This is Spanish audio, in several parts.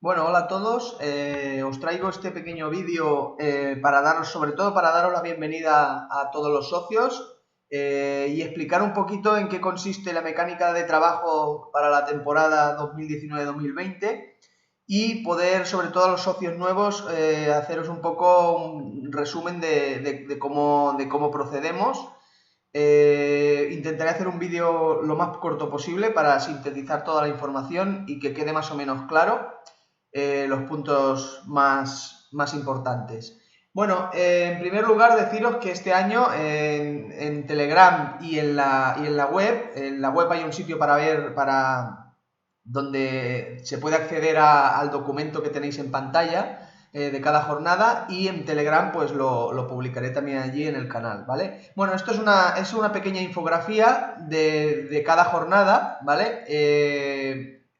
Bueno, hola a todos. Os traigo este pequeño vídeo para daros, sobre todo para daros la bienvenida a todos los socios y explicar un poquito en qué consiste la mecánica de trabajo para la temporada 2019-2020 y poder, sobre todo a los socios nuevos, haceros un poco un resumen de cómo procedemos. Intentaré hacer un vídeo lo más corto posible para sintetizar toda la información y que quede más o menos claro los puntos más importantes. Bueno, en primer lugar deciros que este año en Telegram y en la web hay un sitio para ver, donde se puede acceder al documento que tenéis en pantalla de cada jornada, y en Telegram pues lo publicaré también allí en el canal, ¿vale? Bueno, esto es una pequeña infografía de cada jornada, ¿vale?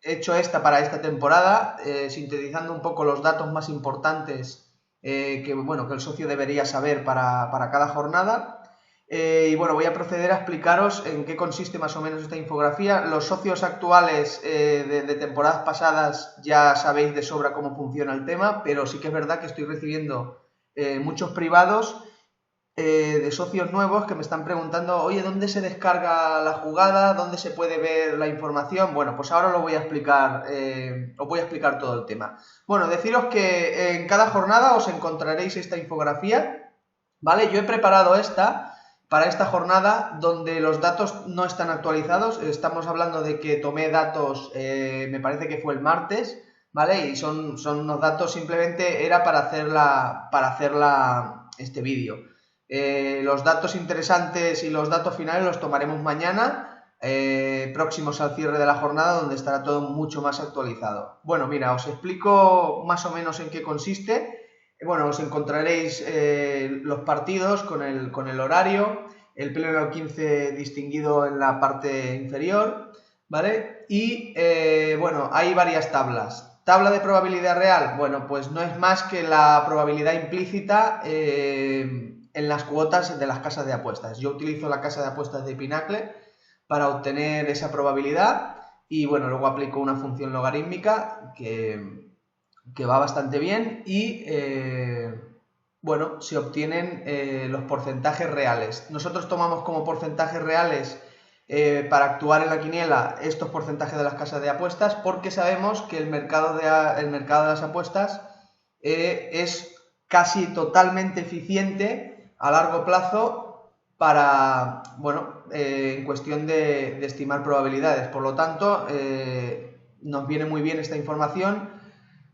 He hecho esta para esta temporada, sintetizando un poco los datos más importantes que el socio debería saber para cada jornada. Y bueno, voy a proceder a explicaros en qué consiste más o menos esta infografía. Los socios actuales de temporadas pasadas ya sabéis de sobra cómo funciona el tema, pero sí que es verdad que estoy recibiendo muchos privados de socios nuevos que me están preguntando: oye, ¿dónde se descarga la jugada? ¿Dónde se puede ver la información? Bueno, pues ahora lo voy a explicar, os voy a explicar todo el tema. Bueno, deciros que en cada jornada os encontraréis esta infografía, ¿vale? Yo he preparado para esta jornada, donde los datos no están actualizados. Estamos hablando de que tomé datos, me parece que fue el martes, ¿vale? Y son unos datos, simplemente era para hacerla este vídeo. Los datos interesantes y los datos finales los tomaremos mañana, próximos al cierre de la jornada, donde estará todo mucho más actualizado. Bueno, mira, os explico más o menos en qué consiste. Bueno, os encontraréis los partidos con el horario, el pleno 15 distinguido en la parte inferior, ¿vale? Y bueno, hay varias tablas. Tabla de probabilidad real, bueno, pues no es más que la probabilidad implícita en las cuotas de las casas de apuestas. Yo utilizo la casa de apuestas de Pinacle para obtener esa probabilidad, y bueno, luego aplico una función logarítmica que va bastante bien, y bueno, se obtienen los porcentajes reales. Nosotros tomamos como porcentajes reales para actuar en la quiniela estos porcentajes de las casas de apuestas, porque sabemos que el mercado de las apuestas es casi totalmente eficiente a largo plazo para, bueno, en cuestión de estimar probabilidades. Por lo tanto, nos viene muy bien esta información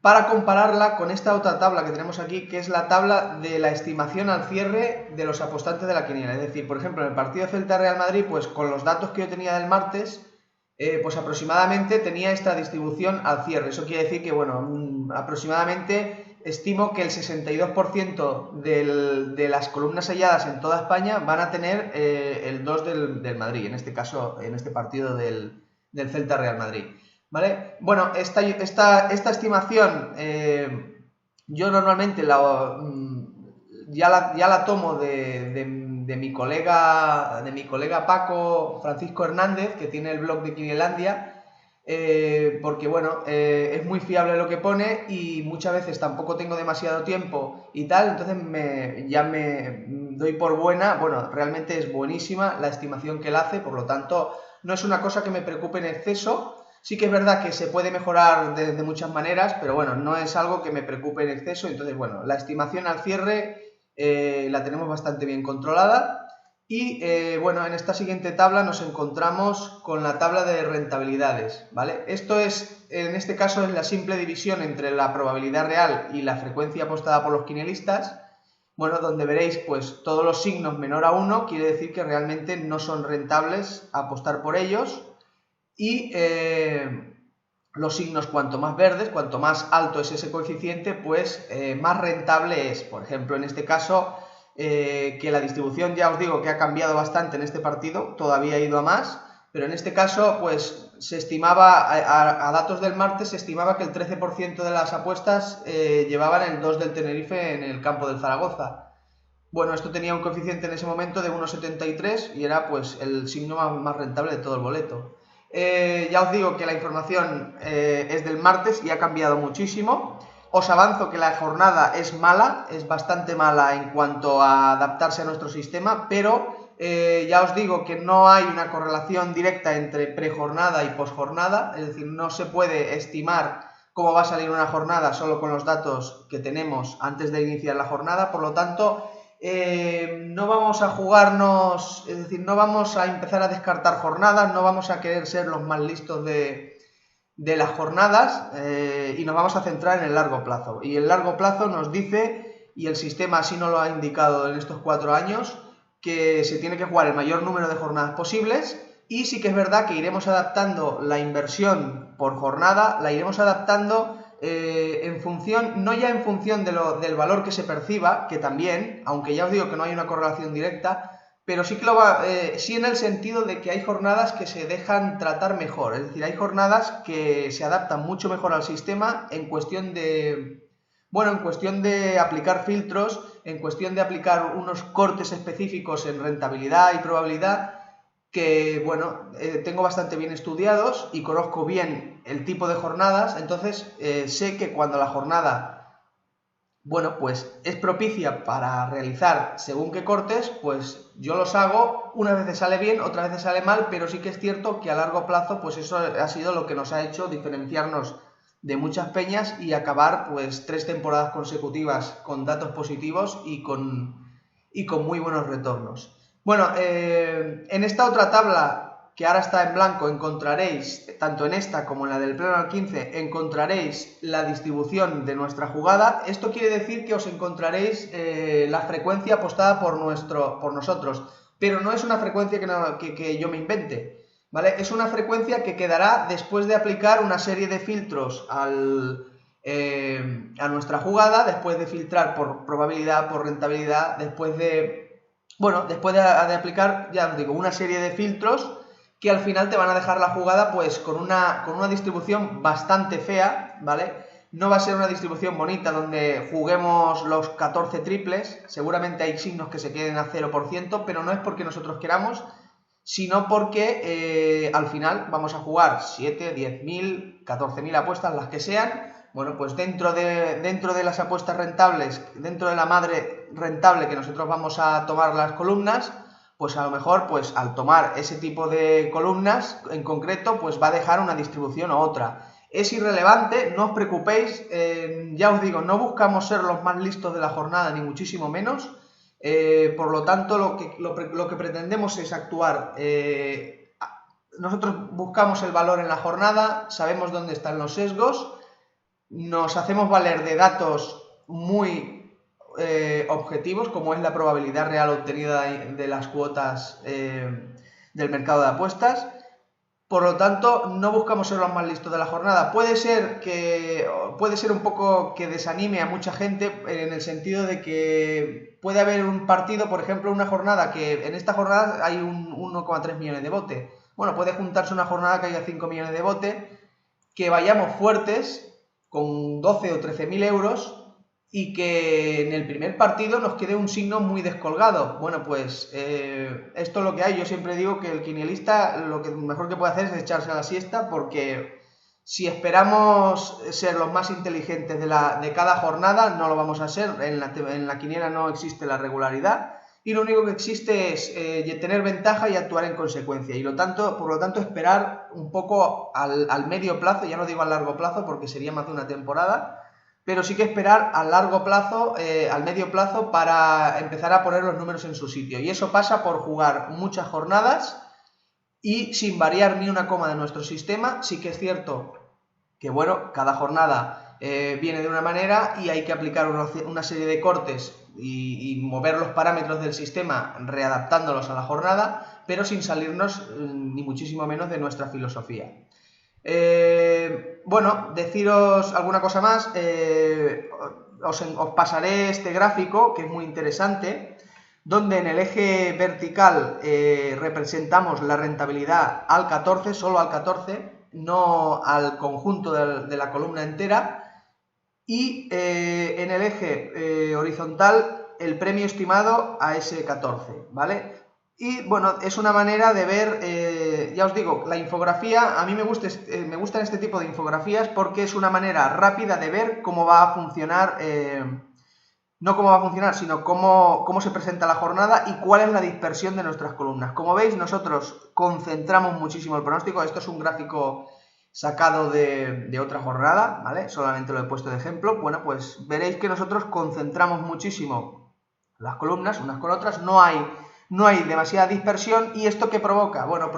para compararla con esta otra tabla que tenemos aquí, que es la tabla de la estimación al cierre de los apostantes de la quiniela. Es decir, por ejemplo, en el partido Celta-Real Madrid, pues con los datos que yo tenía del martes, pues aproximadamente tenía esta distribución al cierre. Eso quiere decir que, bueno, aproximadamente estimo que el 62% de las columnas selladas en toda España van a tener el 2 del Madrid, en este caso, en este partido del Celta-Real Madrid, ¿vale? Bueno, esta estimación yo normalmente ya la tomo de mi colega Paco Francisco Hernández, que tiene el blog de Quinielandia, porque bueno, es muy fiable lo que pone, y muchas veces tampoco tengo demasiado tiempo y tal, entonces ya me doy por buena. Bueno, realmente es buenísima la estimación que él hace, por lo tanto no es una cosa que me preocupe en exceso. Sí que es verdad que se puede mejorar de muchas maneras, pero bueno, no es algo que me preocupe en exceso. Entonces, bueno, la estimación al cierre la tenemos bastante bien controlada. Y bueno, en esta siguiente tabla nos encontramos con la tabla de rentabilidades, ¿vale? Esto es, en este caso, es la simple división entre la probabilidad real y la frecuencia apostada por los quinielistas. Bueno, donde veréis pues todos los signos menor a 1, quiere decir que realmente no son rentables apostar por ellos. Y los signos cuanto más verdes, cuanto más alto es ese coeficiente, pues más rentable es. Por ejemplo, en este caso, que la distribución, ya os digo que ha cambiado bastante en este partido, todavía ha ido a más, pero en este caso pues se estimaba, a datos del martes, se estimaba que el 13% de las apuestas llevaban el 2 del Tenerife en el campo del Zaragoza. Bueno, esto tenía un coeficiente en ese momento de 1,73 y era pues el signo más rentable de todo el boleto. Ya os digo que la información es del martes y ha cambiado muchísimo. Os avanzo que la jornada es mala, es bastante mala en cuanto a adaptarse a nuestro sistema, pero ya os digo que no hay una correlación directa entre prejornada y posjornada, es decir, no se puede estimar cómo va a salir una jornada solo con los datos que tenemos antes de iniciar la jornada. Por lo tanto, no vamos a jugarnos, es decir, no vamos a empezar a descartar jornadas, no vamos a querer ser los más listos de las jornadas y nos vamos a centrar en el largo plazo. Y el largo plazo nos dice, y el sistema así nos lo ha indicado en estos 4 años, que se tiene que jugar el mayor número de jornadas posibles. Y sí que es verdad que iremos adaptando la inversión por jornada, la iremos adaptando en función, no ya en función del valor que se perciba, que también, aunque ya os digo que no hay una correlación directa, pero sí que sí en el sentido de que hay jornadas que se dejan tratar mejor, es decir, hay jornadas que se adaptan mucho mejor al sistema en cuestión de, bueno, en cuestión de aplicar filtros, en cuestión de aplicar unos cortes específicos en rentabilidad y probabilidad, que, bueno, tengo bastante bien estudiados y conozco bien el tipo de jornadas. Entonces sé que cuando la jornada, bueno, pues es propicia para realizar según qué cortes, pues yo los hago, unas veces sale bien, otras veces sale mal, pero sí que es cierto que a largo plazo, pues eso ha sido lo que nos ha hecho diferenciarnos de muchas peñas y acabar pues 3 temporadas consecutivas con datos positivos y con muy buenos retornos. Bueno, en esta otra tabla, que ahora está en blanco, encontraréis, tanto en esta como en la del pleno al 15, encontraréis la distribución de nuestra jugada. Esto quiere decir que os encontraréis la frecuencia apostada por nosotros, pero no es una frecuencia que yo me invente, ¿vale? Es una frecuencia que quedará después de aplicar una serie de filtros a nuestra jugada, después de filtrar por probabilidad, por rentabilidad, después de aplicar, ya os digo, una serie de filtros que al final te van a dejar la jugada pues con una distribución bastante fea, ¿vale? No va a ser una distribución bonita donde juguemos los 14 triples, seguramente hay signos que se queden a 0%, pero no es porque nosotros queramos, sino porque al final vamos a jugar 7, 10.000, 14.000 apuestas, las que sean. Bueno, pues dentro de las apuestas rentables, dentro de la madre rentable que nosotros vamos a tomar las columnas, pues a lo mejor, pues al tomar ese tipo de columnas en concreto, pues va a dejar una distribución u otra. Es irrelevante, no os preocupéis, ya os digo, no buscamos ser los más listos de la jornada, ni muchísimo menos. Por lo tanto, lo que pretendemos es actuar. Nosotros buscamos el valor en la jornada, sabemos dónde están los sesgos, nos hacemos valer de datos muy objetivos, como es la probabilidad real obtenida de las cuotas del mercado de apuestas. Por lo tanto, no buscamos ser los más listos de la jornada. Puede ser un poco que desanime a mucha gente en el sentido de que puede haber un partido, por ejemplo, una jornada que en esta jornada hay un 1,3 millones de bote. Bueno, puede juntarse una jornada que haya 5 millones de bote, que vayamos fuertes con 12 o 13.000 euros y que en el primer partido nos quede un signo muy descolgado. Bueno, pues esto es lo que hay. Yo siempre digo que el quinielista lo mejor que puede hacer es echarse a la siesta, porque si esperamos ser los más inteligentes de cada jornada, no lo vamos a ser. En la quiniela no existe la regularidad y lo único que existe es tener ventaja y actuar en consecuencia. Y por lo tanto, esperar un poco al medio plazo, ya no digo al largo plazo porque sería más de una temporada, pero sí que esperar al largo plazo, al medio plazo, para empezar a poner los números en su sitio. Y eso pasa por jugar muchas jornadas y sin variar ni una coma de nuestro sistema. Sí que es cierto que, bueno, cada jornada viene de una manera y hay que aplicar una serie de cortes y mover los parámetros del sistema readaptándolos a la jornada, pero sin salirnos ni muchísimo menos de nuestra filosofía. Bueno, deciros alguna cosa más. Os pasaré este gráfico, que es muy interesante, donde en el eje vertical representamos la rentabilidad al 14, solo al 14, no al conjunto de la columna entera, y en el eje horizontal el premio estimado a ese 14, ¿vale? Y bueno, es una manera de ver, ya os digo, la infografía, a mí me gustan este tipo de infografías porque es una manera rápida de ver cómo va a funcionar, no cómo va a funcionar, sino cómo se presenta la jornada y cuál es la dispersión de nuestras columnas. Como veis, nosotros concentramos muchísimo el pronóstico. Esto es un gráfico sacado de otra jornada, ¿vale? Solamente lo he puesto de ejemplo. Bueno, pues veréis que nosotros concentramos muchísimo las columnas unas con otras, no hay demasiada dispersión. ¿Y esto qué provoca? Bueno,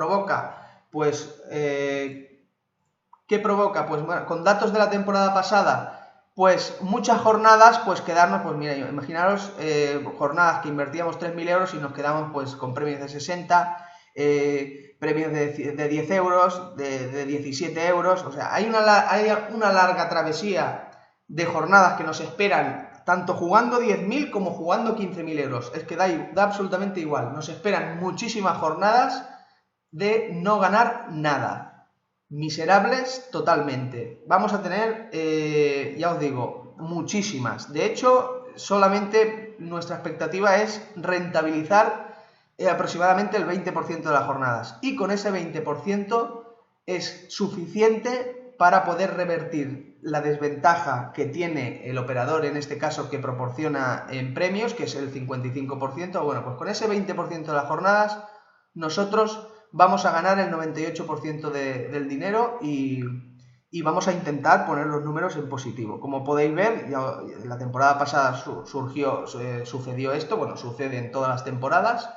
pues, ¿qué provoca? Pues bueno, con datos de la temporada pasada, pues muchas jornadas, pues quedarnos, pues mira, imaginaros jornadas que invertíamos 3.000 euros y nos quedamos pues con premios de 60, premios de 10 euros, de 17 euros, o sea, hay una larga travesía de jornadas que nos esperan, tanto jugando 10.000 como jugando 15.000 euros, es que da absolutamente igual, nos esperan muchísimas jornadas de no ganar nada, miserables totalmente. Vamos a tener, ya os digo, muchísimas. De hecho, solamente nuestra expectativa es rentabilizar aproximadamente el 20% de las jornadas. Y con ese 20% es suficiente para poder revertir la desventaja que tiene el operador, en este caso que proporciona en premios, que es el 55%. Bueno, pues con ese 20% de las jornadas nosotros vamos a ganar el 98% del dinero y vamos a intentar poner los números en positivo. Como podéis ver, ya la temporada pasada sucedió esto, bueno, sucede en todas las temporadas,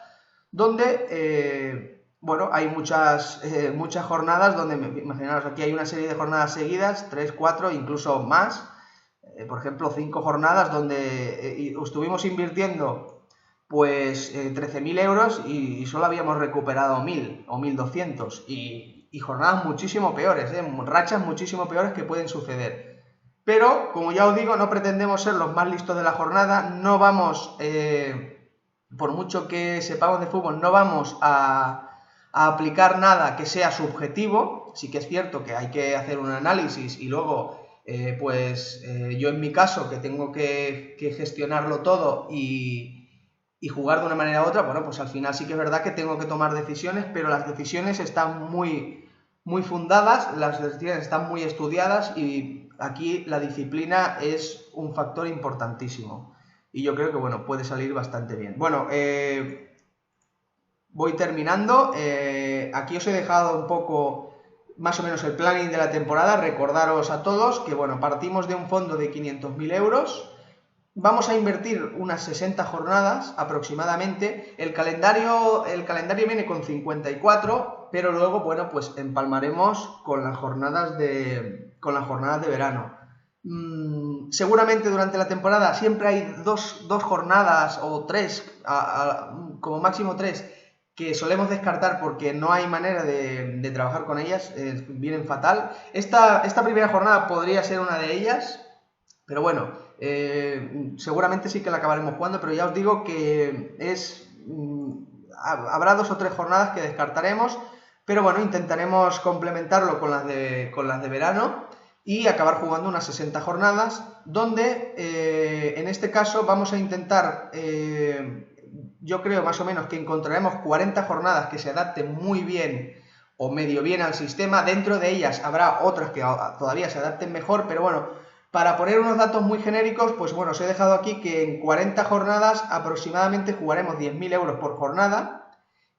donde, bueno, hay muchas jornadas donde, imaginaos, aquí hay una serie de jornadas seguidas, 3, 4, incluso más, por ejemplo, 5 jornadas donde estuvimos invirtiendo pues 13.000 euros y solo habíamos recuperado 1.000 o 1.200 y jornadas muchísimo peores, rachas muchísimo peores que pueden suceder. Pero, como ya os digo, no pretendemos ser los más listos de la jornada, no vamos, por mucho que sepamos de fútbol, no vamos a aplicar nada que sea subjetivo. Sí que es cierto que hay que hacer un análisis y luego, yo en mi caso, que tengo que gestionarlo todo y jugar de una manera u otra, bueno, pues al final sí que es verdad que tengo que tomar decisiones, pero las decisiones están muy, muy fundadas, las decisiones están muy estudiadas y aquí la disciplina es un factor importantísimo. Y yo creo que, bueno, puede salir bastante bien. Bueno, voy terminando. Aquí os he dejado un poco más o menos el planning de la temporada. Recordaros a todos que, bueno, partimos de un fondo de 500.000 euros. Vamos a invertir unas 60 jornadas aproximadamente. El calendario viene con 54, pero luego, bueno, pues empalmaremos con las jornadas de verano. Seguramente durante la temporada siempre hay dos jornadas o tres, como máximo tres, que solemos descartar porque no hay manera de trabajar con ellas, vienen fatal. Esta primera jornada podría ser una de ellas, pero bueno, seguramente sí que la acabaremos jugando, pero ya os digo que habrá 2 o 3 jornadas que descartaremos, pero bueno, intentaremos complementarlo con las de verano y acabar jugando unas 60 jornadas, donde en este caso vamos a intentar, yo creo más o menos que encontraremos 40 jornadas que se adapten muy bien o medio bien al sistema. Dentro de ellas habrá otras que todavía se adapten mejor, pero bueno, para poner unos datos muy genéricos, pues bueno, os he dejado aquí que en 40 jornadas aproximadamente jugaremos 10.000 euros por jornada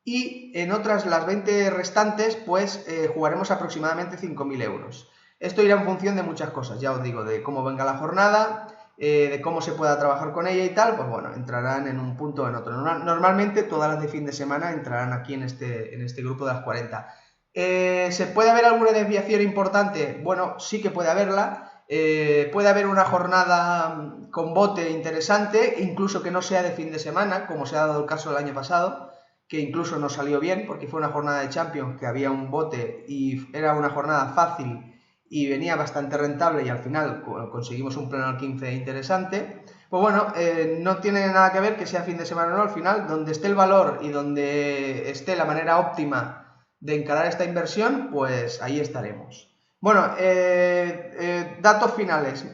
y en otras, las 20 restantes, pues jugaremos aproximadamente 5.000 euros. Esto irá en función de muchas cosas, ya os digo, de cómo venga la jornada, de cómo se pueda trabajar con ella y tal, pues bueno, entrarán en un punto o en otro. Normalmente todas las de fin de semana entrarán aquí en este grupo de las 40. ¿Se puede haber alguna desviación importante? Bueno, sí que puede haberla. Puede haber una jornada con bote interesante, incluso que no sea de fin de semana, como se ha dado el caso el año pasado, que incluso nos salió bien, porque fue una jornada de Champions que había un bote y era una jornada fácil y venía bastante rentable y al final conseguimos un pleno al 15 interesante. Pues bueno, no tiene nada que ver que sea fin de semana o no, al final, donde esté el valor y donde esté la manera óptima de encarar esta inversión, pues ahí estaremos. Bueno, datos finales.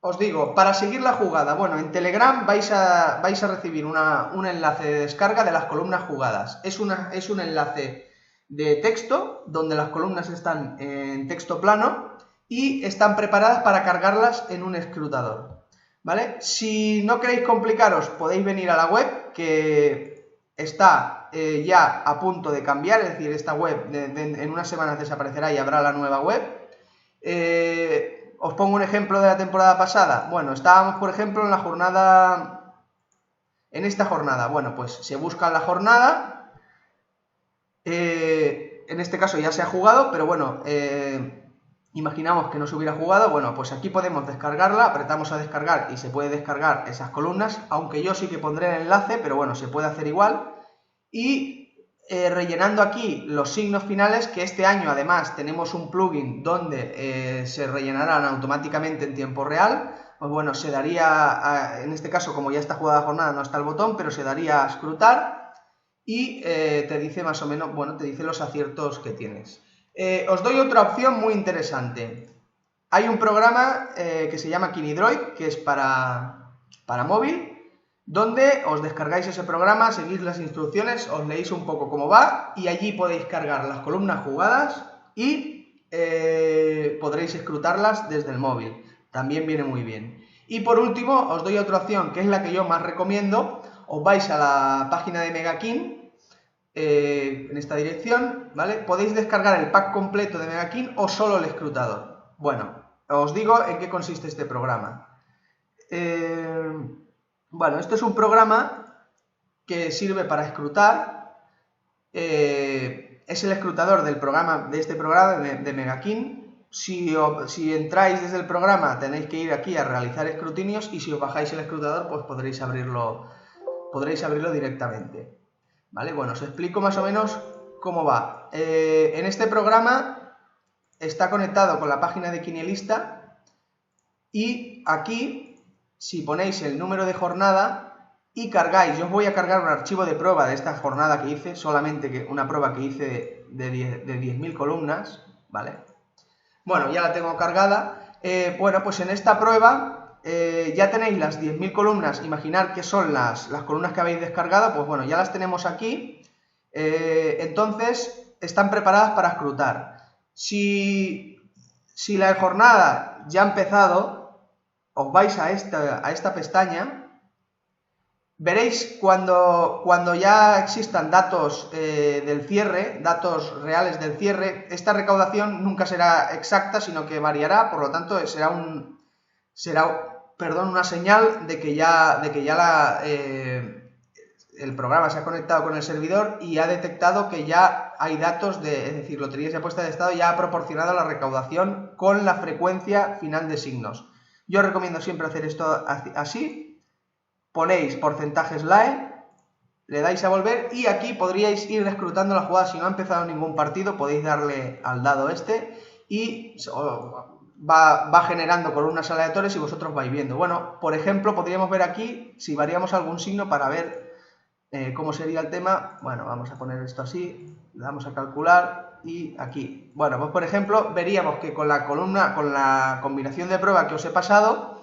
os digo, para seguir la jugada, bueno, en Telegram vais a recibir un enlace de descarga de las columnas jugadas. Es un enlace de texto, donde las columnas están en texto plano y están preparadas para cargarlas en un escrutador, ¿vale? Si no queréis complicaros, podéis venir a la web, que está ya a punto de cambiar, es decir, esta web en unas semanas desaparecerá y habrá la nueva web. Os pongo un ejemplo de la temporada pasada. Bueno, estábamos, por ejemplo, en esta jornada. Bueno, pues se busca la jornada. En este caso ya se ha jugado, pero bueno, imaginamos que no se hubiera jugado. Bueno, pues aquí podemos descargarla, apretamos a descargar y se puede descargar esas columnas, aunque yo sí que pondré el enlace, pero bueno, se puede hacer igual. Y rellenando aquí los signos finales, que este año además tenemos un plugin donde se rellenarán automáticamente en tiempo real. Pues bueno, se daría, en este caso, como ya está jugada la jornada, no está el botón, pero se daría a escrutar y te dice más o menos, bueno, te dice los aciertos que tienes. Os doy otra opción muy interesante. Hay un programa que se llama Kinidroid, que es para móvil, donde os descargáis ese programa, seguís las instrucciones, os leéis un poco cómo va y allí podéis cargar las columnas jugadas y podréis escrutarlas desde el móvil. También viene muy bien. Y por último, os doy otra opción, que es la que yo más recomiendo. Os vais a la página de Megakin, en esta dirección, ¿vale? Podéis descargar el pack completo de Megakin o solo el escrutador. Bueno, os digo en qué consiste este programa. Bueno, esto es un programa que sirve para escrutar. Es el escrutador de este programa de Megakin. Si entráis desde el programa, tenéis que ir aquí a realizar escrutinios, y si os bajáis el escrutador, pues podréis abrirlo directamente. ¿Vale? Bueno, os explico más o menos cómo va. En este programa está conectado con la página de Quinielista, y aquí, si ponéis el número de jornada y cargáis, yo os voy a cargar un archivo de prueba de esta jornada que hice, solamente una prueba que hice de 10.000 columnas, ¿vale? Bueno, ya la tengo cargada. Bueno, pues en esta prueba ya tenéis las 10.000 columnas. Imaginar que son las columnas que habéis descargado, pues bueno, ya las tenemos aquí. Entonces, están preparadas para escrutar. Si la jornada ya ha empezado, os vais a esta pestaña, veréis cuando ya existan datos del cierre, datos reales del cierre. Esta recaudación nunca será exacta, sino que variará, por lo tanto será una señal de que ya el programa se ha conectado con el servidor y ha detectado que ya hay datos es decir, Loterías y Apuestas de Estado ya ha proporcionado la recaudación con la frecuencia final de signos. Yo recomiendo siempre hacer esto así. Ponéis porcentaje SLAE, le dais a volver y aquí podríais ir escrutando la jugada. Si no ha empezado ningún partido, podéis darle al dado y va generando columnas aleatorias y vosotros vais viendo. Bueno, por ejemplo, podríamos ver aquí, si variamos algún signo para ver cómo sería el tema. Bueno, vamos a poner esto así, le damos a calcular y aquí. Bueno, pues por ejemplo, veríamos que con la combinación de prueba que os he pasado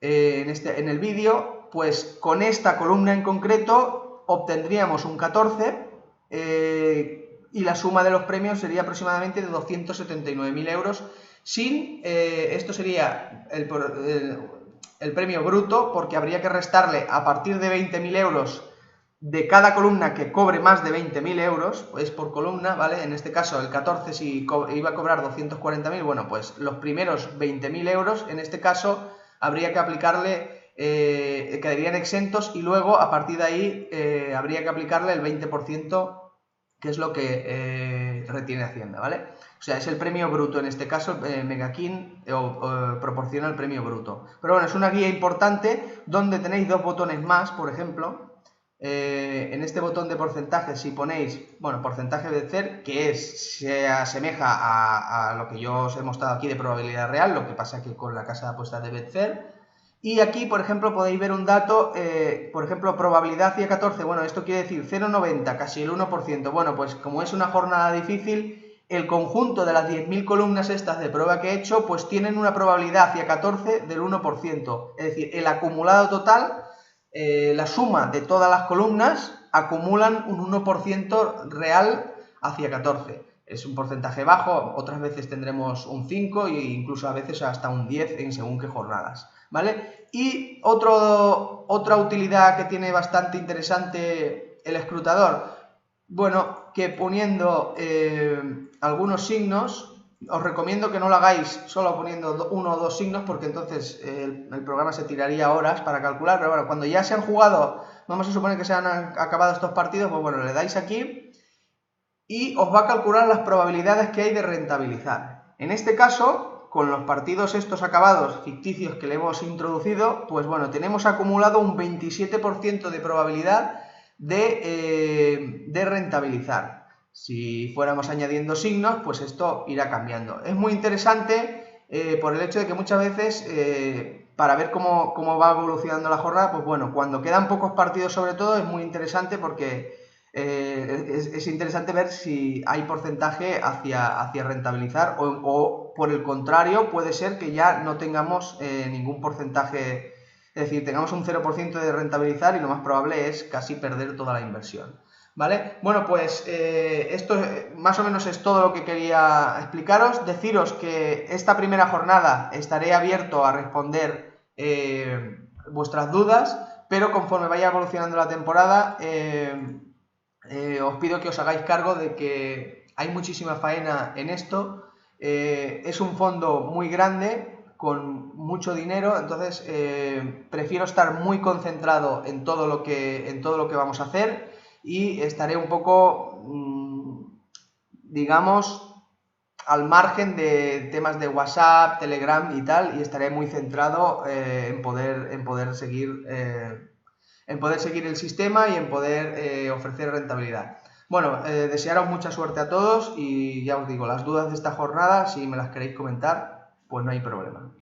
en el vídeo, pues con esta columna en concreto obtendríamos un 14 y la suma de los premios sería aproximadamente de 279.000 euros. Esto sería el premio bruto, porque habría que restarle a partir de 20.000 euros de cada columna que cobre más de 20.000 euros, pues por columna, ¿vale? En este caso el 14, si iba a cobrar 240.000, bueno, pues los primeros 20.000 euros, en este caso, habría que aplicarle, quedarían exentos, y luego a partir de ahí habría que aplicarle el 20%, que es lo que retiene Hacienda, ¿vale? O sea, es el premio bruto, en este caso Megakin proporciona el premio bruto. Pero bueno, es una guía importante donde tenéis dos botones más, por ejemplo. En este botón de porcentaje, si ponéis, bueno, porcentaje de Betfair, que se asemeja a lo que yo os he mostrado aquí de probabilidad real, lo que pasa que con la casa de apuestas de Betfair. Y aquí, por ejemplo, podéis ver un dato, por ejemplo, probabilidad hacia 14, bueno, esto quiere decir 0,90, casi el 1%. Bueno, pues como es una jornada difícil, el conjunto de las 10.000 columnas estas de prueba que he hecho, pues tienen una probabilidad hacia 14 del 1%. Es decir, el acumulado total, la suma de todas las columnas, acumulan un 1% real hacia 14. Es un porcentaje bajo, otras veces tendremos un 5 e incluso a veces hasta un 10 en según qué jornadas, ¿vale? Y otra utilidad que tiene bastante interesante el escrutador, bueno, que poniendo algunos signos, os recomiendo que no lo hagáis solo poniendo 1 o 2 signos, porque entonces el programa se tiraría horas para calcular, pero bueno, cuando ya se han jugado, vamos a suponer que se han acabado estos partidos, pues bueno, le dais aquí y os va a calcular las probabilidades que hay de rentabilizar. En este caso, con los partidos estos acabados ficticios que le hemos introducido, pues bueno, tenemos acumulado un 27% de probabilidad de rentabilizar. Si fuéramos añadiendo signos, pues esto irá cambiando. Es muy interesante por el hecho de que muchas veces, para ver cómo va evolucionando la jornada, pues bueno, cuando quedan pocos partidos sobre todo, es muy interesante porque es interesante ver si hay porcentaje hacia rentabilizar o por el contrario, puede ser que ya no tengamos ningún porcentaje. Es decir, tengamos un 0% de rentabilizar y lo más probable es casi perder toda la inversión, ¿vale? Bueno, pues esto más o menos es todo lo que quería explicaros. Deciros que esta primera jornada estaré abierto a responder vuestras dudas, pero conforme vaya evolucionando la temporada, os pido que os hagáis cargo de que hay muchísima faena en esto. Es un fondo muy grande, con mucho dinero, entonces prefiero estar muy concentrado en todo lo que vamos a hacer y estaré un poco, digamos, al margen de temas de WhatsApp, Telegram y tal, y estaré muy centrado en poder seguir el sistema y en poder ofrecer rentabilidad. Bueno, desearos mucha suerte a todos y ya os digo, las dudas de esta jornada, si me las queréis comentar, pues no hay problema.